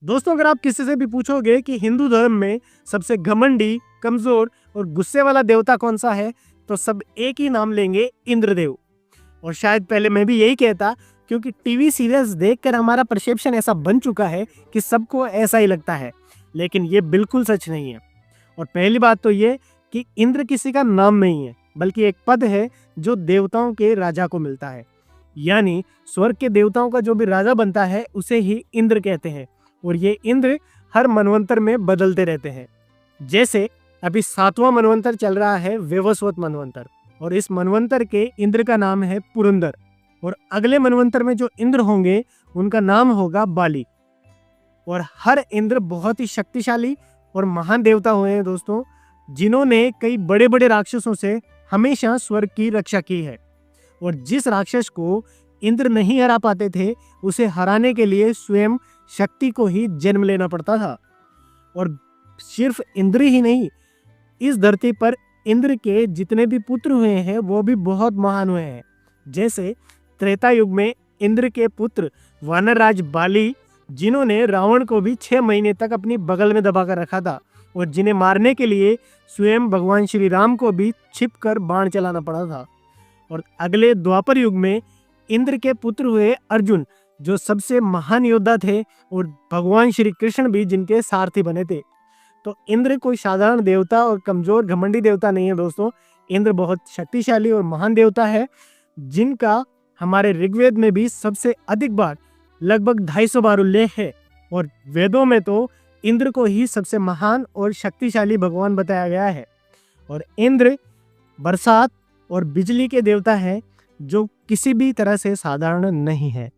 दोस्तों, अगर आप किसी से भी पूछोगे कि हिंदू धर्म में सबसे घमंडी, कमजोर और गुस्से वाला देवता कौन सा है, तो सब एक ही नाम लेंगे, इंद्रदेव। और शायद पहले मैं भी यही कहता, क्योंकि टीवी सीरियल्स देखकर हमारा परसेप्शन ऐसा बन चुका है कि सबको ऐसा ही लगता है, लेकिन ये बिल्कुल सच नहीं है। और पहली बात तो ये कि इंद्र किसी का नाम नहीं है, बल्कि एक पद है जो देवताओं के राजा को मिलता है। यानी स्वर्ग के देवताओं का जो भी राजा बनता है उसे ही इंद्र कहते हैं। और ये इंद्र हर मनवंतर में बदलते रहते हैं। जैसे अभी 7वां मनवंतर चल रहा है, वैवस्वत मनवंतर, और इस मनवंतर के इंद्र का नाम है पुरंदर। और अगले मनवंतर में जो इंद्र होंगे उनका नाम होगा बाली। और हर इंद्र बहुत ही शक्तिशाली और महान देवता हुए हैं दोस्तों, जिन्होंने कई बड़े बड़े राक्षसों से हमेशा स्वर्ग की रक्षा की है। और जिस राक्षस को इंद्र नहीं हरा पाते थे, उसे हराने के लिए स्वयं शक्ति को ही जन्म लेना पड़ता था। और सिर्फ इंद्र ही नहीं, इस धरती पर इंद्र के जितने भी पुत्र हुए हैं वो भी बहुत महान हुए हैं। जैसे त्रेता युग में इंद्र के पुत्र वानरराज बाली, जिन्होंने रावण को भी 6 महीने तक अपनी बगल में दबाकर रखा था, और जिन्हें मारने के लिए स्वयं भगवान श्री राम को भी छिपकर बाण चलाना पड़ा था। और अगले द्वापर युग में इंद्र के पुत्र हुए अर्जुन, जो सबसे महान योद्धा थे, और भगवान श्री कृष्ण भी जिनके सारथी बने थे। तो इंद्र कोई साधारण देवता और कमजोर घमंडी देवता नहीं है दोस्तों। इंद्र बहुत शक्तिशाली और महान देवता है, जिनका हमारे ऋग्वेद में भी सबसे अधिक बार, लगभग 250 बार उल्लेख है। और वेदों में तो इंद्र को ही सबसे महान और शक्तिशाली भगवान बताया गया है। और इंद्र बरसात और बिजली के देवता है, जो किसी भी तरह से साधारण नहीं है।